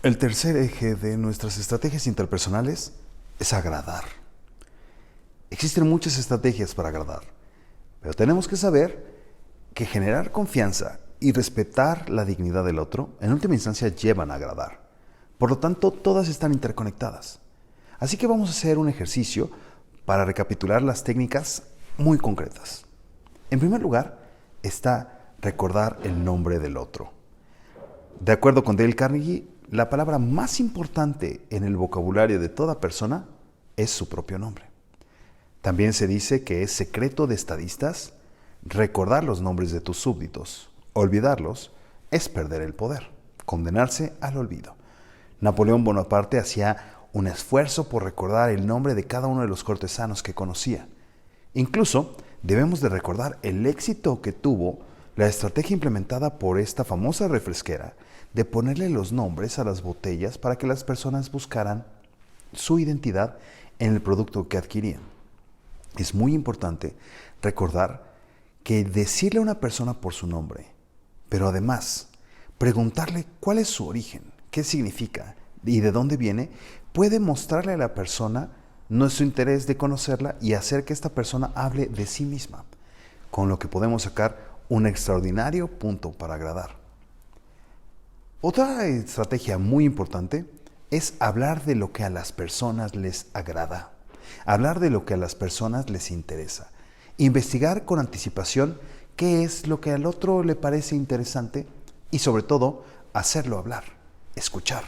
El tercer eje de nuestras estrategias interpersonales es agradar. Existen muchas estrategias para agradar, pero tenemos que saber que generar confianza y respetar la dignidad del otro, en última instancia, llevan a agradar. Por lo tanto, todas están interconectadas. Así que vamos a hacer un ejercicio para recapitular las técnicas muy concretas. En primer lugar, está recordar el nombre del otro. De acuerdo con Dale Carnegie, la palabra más importante en el vocabulario de toda persona es su propio nombre. También se dice que es secreto de estadistas recordar los nombres de tus súbditos. Olvidarlos es perder el poder, condenarse al olvido. Napoleón Bonaparte hacía un esfuerzo por recordar el nombre de cada uno de los cortesanos que conocía. Incluso debemos de recordar el éxito que tuvo la estrategia implementada por esta famosa refresquera de ponerle los nombres a las botellas para que las personas buscaran su identidad en el producto que adquirían. Es muy importante recordar que decirle a una persona por su nombre, pero además preguntarle cuál es su origen, qué significa y de dónde viene, puede mostrarle a la persona nuestro interés de conocerla y hacer que esta persona hable de sí misma, con lo que podemos sacar un extraordinario punto para agradar. Otra estrategia muy importante es hablar de lo que a las personas les agrada, hablar de lo que a las personas les interesa, investigar con anticipación qué es lo que al otro le parece interesante y sobre todo hacerlo hablar, escuchar.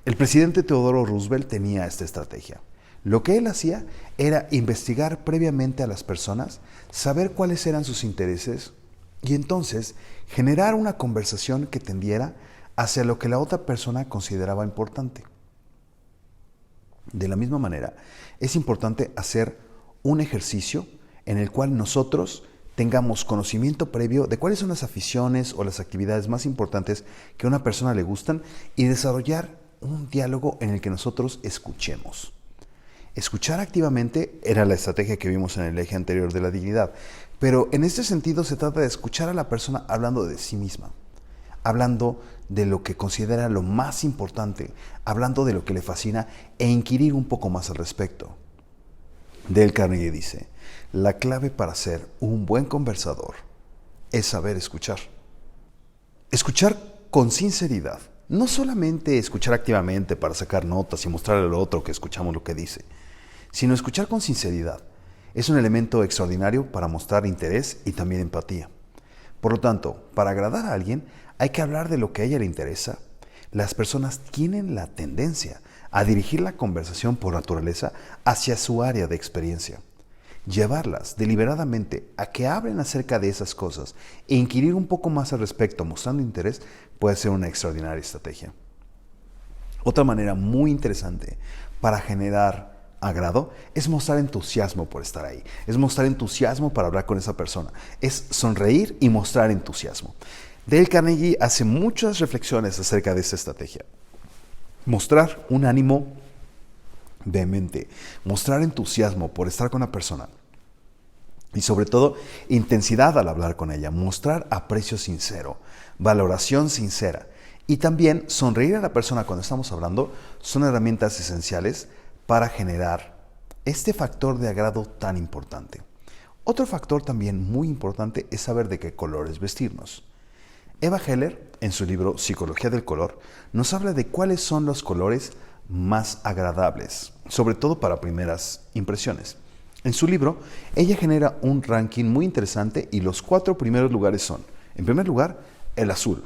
El presidente Teodoro Roosevelt tenía esta estrategia. Lo que él hacía era investigar previamente a las personas, saber cuáles eran sus intereses y entonces generar una conversación que tendiera hacia lo que la otra persona consideraba importante. De la misma manera, es importante hacer un ejercicio en el cual nosotros tengamos conocimiento previo de cuáles son las aficiones o las actividades más importantes que a una persona le gustan y desarrollar un diálogo en el que nosotros escuchemos. Escuchar activamente era la estrategia que vimos en el eje anterior de la dignidad, pero en este sentido se trata de escuchar a la persona hablando de sí misma, hablando de lo que considera lo más importante, hablando de lo que le fascina e inquirir un poco más al respecto. Dale Carnegie dice, la clave para ser un buen conversador es saber escuchar. Escuchar con sinceridad, no solamente escuchar activamente para sacar notas y mostrarle al otro que escuchamos lo que dice, sino escuchar con sinceridad. Es un elemento extraordinario para mostrar interés y también empatía. Por lo tanto, para agradar a alguien hay que hablar de lo que a ella le interesa. Las personas tienen la tendencia a dirigir la conversación por naturaleza hacia su área de experiencia. Llevarlas deliberadamente a que hablen acerca de esas cosas e inquirir un poco más al respecto mostrando interés puede ser una extraordinaria estrategia. Otra manera muy interesante para generar agrado es mostrar entusiasmo por estar ahí, es mostrar entusiasmo para hablar con esa persona, es sonreír y mostrar entusiasmo. Dale Carnegie hace muchas reflexiones acerca de esta estrategia. Mostrar un ánimo vehemente, mostrar entusiasmo por estar con la persona y sobre todo intensidad al hablar con ella, mostrar aprecio sincero, valoración sincera y también sonreír a la persona cuando estamos hablando son herramientas esenciales para generar este factor de agrado tan importante. Otro factor también muy importante es saber de qué colores vestirnos. Eva Heller, en su libro Psicología del Color, nos habla de cuáles son los colores más agradables, sobre todo para primeras impresiones. En su libro, ella genera un ranking muy interesante y los 4 primeros lugares son, en primer lugar, el azul,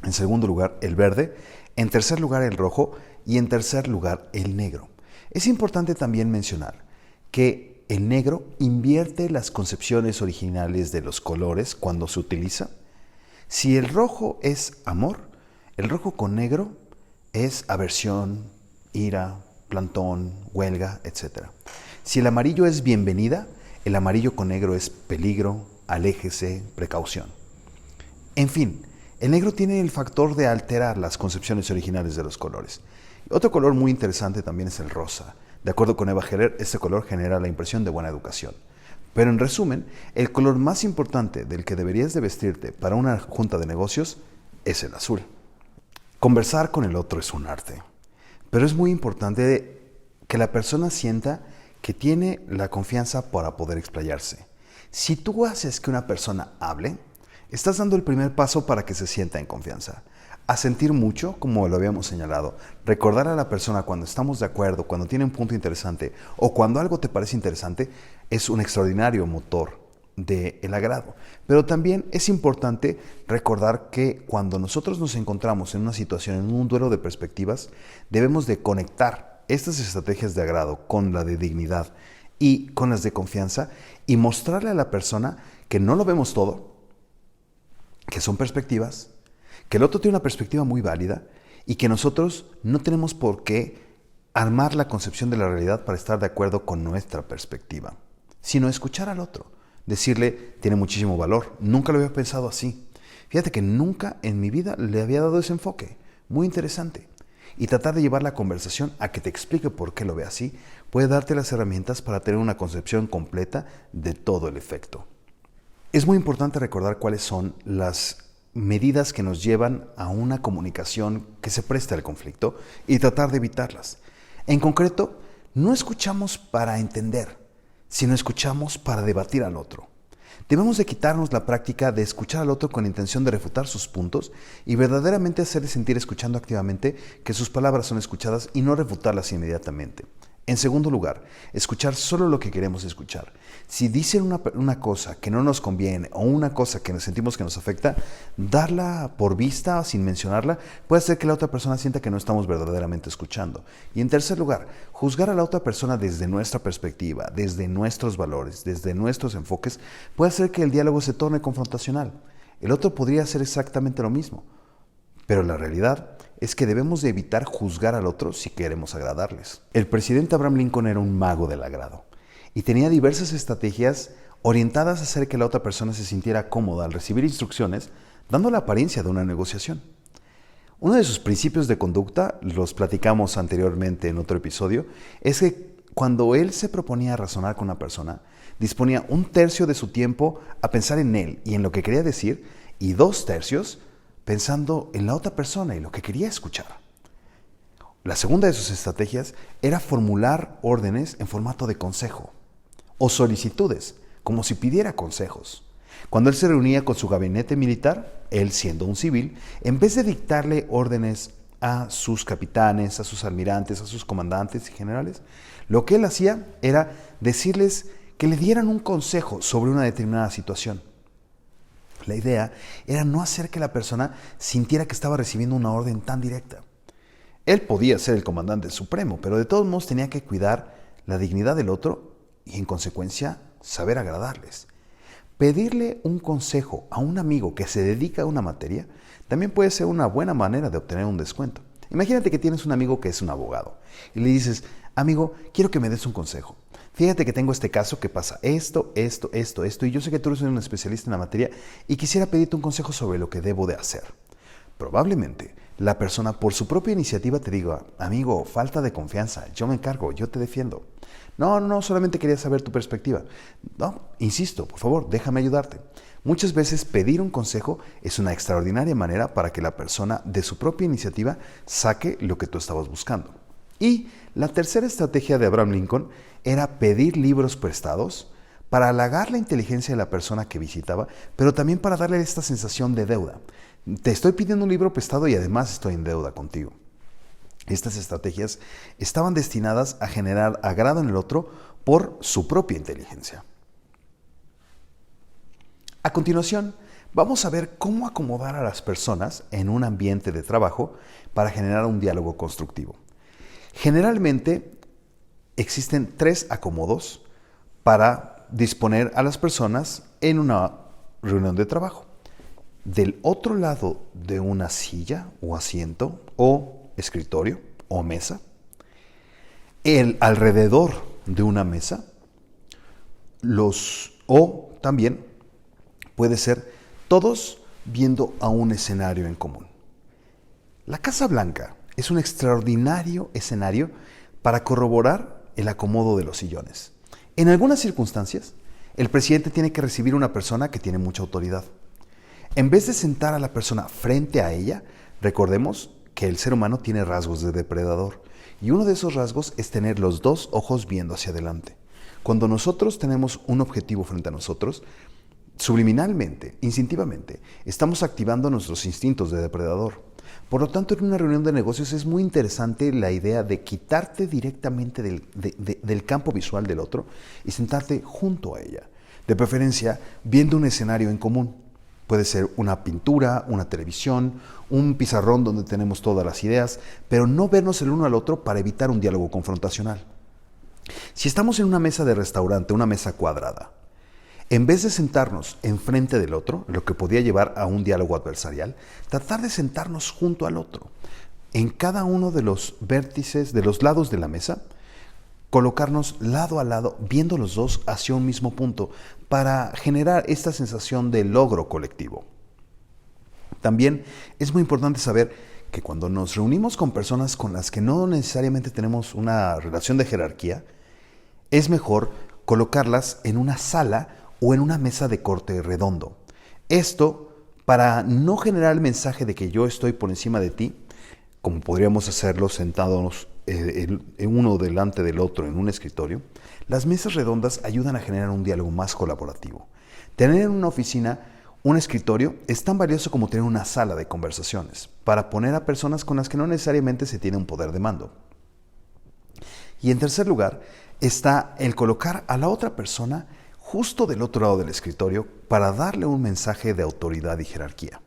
en segundo lugar, el verde, en tercer lugar, el rojo y en tercer lugar, el negro. Es importante también mencionar que el negro invierte las concepciones originales de los colores cuando se utiliza. Si el rojo es amor, el rojo con negro es aversión, ira, plantón, huelga, etc. Si el amarillo es bienvenida, el amarillo con negro es peligro, aléjese, precaución. En fin, el negro tiene el factor de alterar las concepciones originales de los colores. Otro color muy interesante también es el rosa. De acuerdo con Eva Heller, este color genera la impresión de buena educación. Pero en resumen, el color más importante del que deberías de vestirte para una junta de negocios es el azul. Conversar con el otro es un arte, pero es muy importante que la persona sienta que tiene la confianza para poder explayarse. Si tú haces que una persona hable, estás dando el primer paso para que se sienta en confianza. A sentir mucho, como lo habíamos señalado, recordar a la persona cuando estamos de acuerdo, cuando tiene un punto interesante o cuando algo te parece interesante, es un extraordinario motor del agrado. Pero también es importante recordar que cuando nosotros nos encontramos en una situación, en un duelo de perspectivas, debemos de conectar estas estrategias de agrado con la de dignidad y con las de confianza y mostrarle a la persona que no lo vemos todo, que son perspectivas, que el otro tiene una perspectiva muy válida y que nosotros no tenemos por qué armar la concepción de la realidad para estar de acuerdo con nuestra perspectiva, sino escuchar al otro. Decirle, tiene muchísimo valor, nunca lo había pensado así. Fíjate que nunca en mi vida le había dado ese enfoque, muy interesante. Y tratar de llevar la conversación a que te explique por qué lo ve así, puede darte las herramientas para tener una concepción completa de todo el efecto. Es muy importante recordar cuáles son las medidas que nos llevan a una comunicación que se preste al conflicto y tratar de evitarlas. En concreto, no escuchamos para entender, sino escuchamos para debatir al otro. Debemos de quitarnos la práctica de escuchar al otro con la intención de refutar sus puntos y verdaderamente hacerle sentir escuchando activamente que sus palabras son escuchadas y no refutarlas inmediatamente. En segundo lugar, escuchar solo lo que queremos escuchar. Si dicen una cosa que no nos conviene o una cosa que nos sentimos que nos afecta, darla por vista sin mencionarla puede hacer que la otra persona sienta que no estamos verdaderamente escuchando. Y en tercer lugar, juzgar a la otra persona desde nuestra perspectiva, desde nuestros valores, desde nuestros enfoques, puede hacer que el diálogo se torne confrontacional. El otro podría hacer exactamente lo mismo, pero la realidad es que debemos de evitar juzgar al otro si queremos agradarles. El presidente Abraham Lincoln era un mago del agrado y tenía diversas estrategias orientadas a hacer que la otra persona se sintiera cómoda al recibir instrucciones, dando la apariencia de una negociación. Uno de sus principios de conducta, los platicamos anteriormente en otro episodio, es que cuando él se proponía razonar con una persona, disponía 1/3 de su tiempo a pensar en él y en lo que quería decir y 2/3 pensando en la otra persona y lo que quería escuchar. La segunda de sus estrategias era formular órdenes en formato de consejo o solicitudes, como si pidiera consejos. Cuando él se reunía con su gabinete militar, él siendo un civil, en vez de dictarle órdenes a sus capitanes, a sus almirantes, a sus comandantes y generales, lo que él hacía era decirles que le dieran un consejo sobre una determinada situación. La idea era no hacer que la persona sintiera que estaba recibiendo una orden tan directa. Él podía ser el comandante supremo, pero de todos modos tenía que cuidar la dignidad del otro y en consecuencia saber agradarles. Pedirle un consejo a un amigo que se dedica a una materia también puede ser una buena manera de obtener un descuento. Imagínate que tienes un amigo que es un abogado y le dices, amigo, quiero que me des un consejo. Fíjate que tengo este caso que pasa esto, y yo sé que tú eres un especialista en la materia y quisiera pedirte un consejo sobre lo que debo de hacer. Probablemente la persona por su propia iniciativa te diga, amigo, falta de confianza, yo me encargo, yo te defiendo. No, solamente quería saber tu perspectiva. No, insisto, por favor, déjame ayudarte. Muchas veces pedir un consejo es una extraordinaria manera para que la persona de su propia iniciativa saque lo que tú estabas buscando. Y la tercera estrategia de Abraham Lincoln era pedir libros prestados para halagar la inteligencia de la persona que visitaba, pero también para darle esta sensación de deuda. Te estoy pidiendo un libro prestado y además estoy en deuda contigo. Estas estrategias estaban destinadas a generar agrado en el otro por su propia inteligencia. A continuación, vamos a ver cómo acomodar a las personas en un ambiente de trabajo para generar un diálogo constructivo. Generalmente existen 3 acomodos para disponer a las personas en una reunión de trabajo. Del otro lado de una silla o asiento o escritorio o mesa, alrededor de una mesa, o también puede ser todos viendo a un escenario en común. La Casa Blanca es un extraordinario escenario para corroborar el acomodo de los sillones. En algunas circunstancias, el presidente tiene que recibir a una persona que tiene mucha autoridad. En vez de sentar a la persona frente a ella, recordemos que el ser humano tiene rasgos de depredador. Y uno de esos rasgos es tener los dos ojos viendo hacia adelante. Cuando nosotros tenemos un objetivo frente a nosotros, subliminalmente, instintivamente, estamos activando nuestros instintos de depredador. Por lo tanto, en una reunión de negocios es muy interesante la idea de quitarte directamente del campo visual del otro y sentarte junto a ella. De preferencia, viendo un escenario en común. Puede ser una pintura, una televisión, un pizarrón donde tenemos todas las ideas, pero no vernos el uno al otro para evitar un diálogo confrontacional. Si estamos en una mesa de restaurante, una mesa cuadrada, en vez de sentarnos enfrente del otro, lo que podía llevar a un diálogo adversarial, tratar de sentarnos junto al otro. En cada uno de los vértices, de los lados de la mesa, colocarnos lado a lado, viendo los dos hacia un mismo punto, para generar esta sensación de logro colectivo. También es muy importante saber que cuando nos reunimos con personas con las que no necesariamente tenemos una relación de jerarquía, es mejor colocarlas en una sala o en una mesa de corte redondo. Esto para no generar el mensaje de que yo estoy por encima de ti, como podríamos hacerlo sentados uno delante del otro en un escritorio. Las mesas redondas ayudan a generar un diálogo más colaborativo. Tener en una oficina un escritorio es tan valioso como tener una sala de conversaciones, para poner a personas con las que no necesariamente se tiene un poder de mando. Y en tercer lugar, está el colocar a la otra persona justo del otro lado del escritorio para darle un mensaje de autoridad y jerarquía.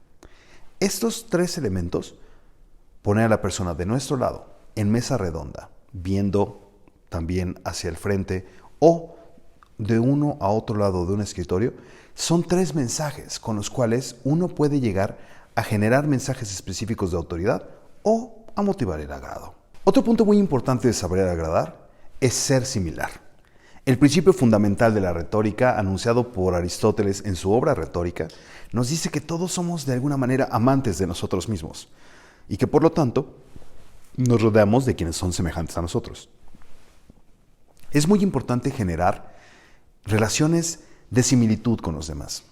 Estos tres elementos, poner a la persona de nuestro lado en mesa redonda, viendo también hacia el frente o de uno a otro lado de un escritorio, son tres mensajes con los cuales uno puede llegar a generar mensajes específicos de autoridad o a motivar el agrado. Otro punto muy importante de saber agradar es ser similar. El principio fundamental de la retórica, anunciado por Aristóteles en su obra Retórica, nos dice que todos somos de alguna manera amantes de nosotros mismos y que por lo tanto nos rodeamos de quienes son semejantes a nosotros. Es muy importante generar relaciones de similitud con los demás.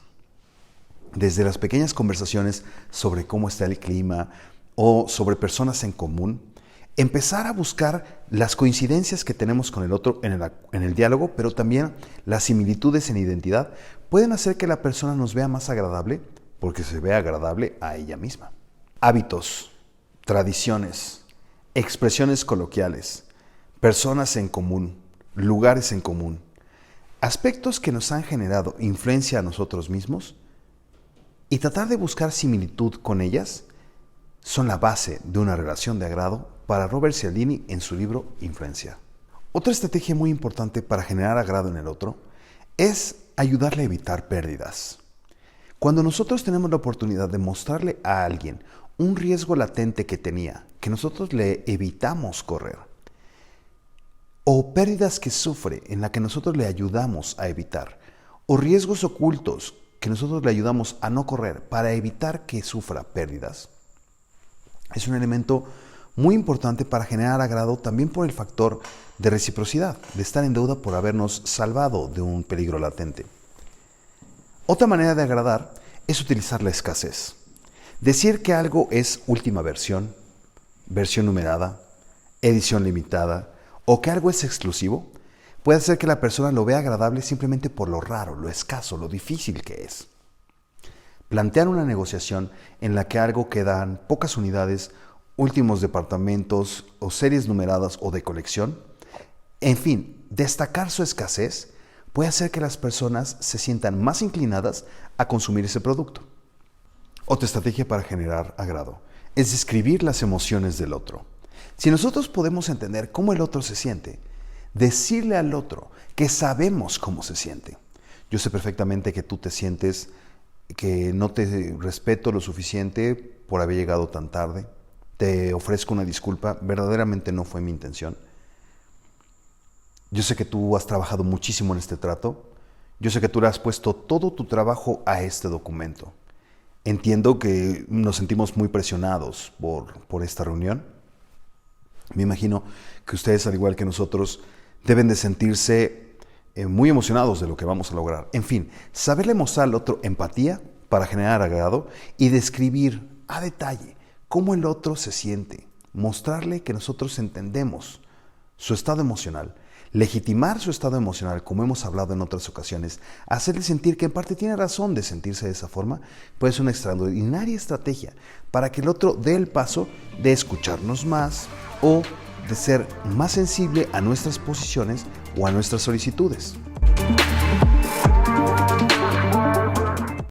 Desde las pequeñas conversaciones sobre cómo está el clima o sobre personas en común, empezar a buscar las coincidencias que tenemos con el otro en el diálogo, pero también las similitudes en identidad, pueden hacer que la persona nos vea más agradable porque se vea agradable a ella misma. Hábitos, tradiciones, expresiones coloquiales, personas en común, lugares en común, aspectos que nos han generado influencia a nosotros mismos y tratar de buscar similitud con ellas son la base de una relación de agrado para Robert Cialdini en su libro Influencia. Otra estrategia muy importante para generar agrado en el otro es ayudarle a evitar pérdidas. Cuando nosotros tenemos la oportunidad de mostrarle a alguien un riesgo latente que tenía, que nosotros le evitamos correr, o pérdidas que sufre en la que nosotros le ayudamos a evitar, o riesgos ocultos que nosotros le ayudamos a no correr para evitar que sufra pérdidas, es un elemento muy importante para generar agrado también por el factor de reciprocidad, de estar en deuda por habernos salvado de un peligro latente. Otra manera de agradar es utilizar la escasez. Decir que algo es última versión, versión numerada, edición limitada, o que algo es exclusivo, puede hacer que la persona lo vea agradable simplemente por lo raro, lo escaso, lo difícil que es. Plantear una negociación en la que algo quedan pocas unidades, últimos departamentos o series numeradas o de colección, en fin, destacar su escasez puede hacer que las personas se sientan más inclinadas a consumir ese producto. Otra estrategia para generar agrado es describir las emociones del otro. Si nosotros podemos entender cómo el otro se siente, decirle al otro que sabemos cómo se siente. Yo sé perfectamente que tú te sientes que no te respeto lo suficiente por haber llegado tan tarde. Te ofrezco una disculpa, verdaderamente no fue mi intención. Yo sé que tú has trabajado muchísimo en este trato. Yo sé que tú le has puesto todo tu trabajo a este documento. Entiendo que nos sentimos muy presionados por esta reunión. Me imagino que ustedes, al igual que nosotros, deben de sentirse muy emocionados de lo que vamos a lograr. En fin, saberle mostrar al otro empatía para generar agrado y describir a detalle cómo el otro se siente, mostrarle que nosotros entendemos su estado emocional, legitimar su estado emocional, como hemos hablado en otras ocasiones, hacerle sentir que en parte tiene razón de sentirse de esa forma, puede ser una extraordinaria estrategia para que el otro dé el paso de escucharnos más o de ser más sensible a nuestras posiciones o a nuestras solicitudes.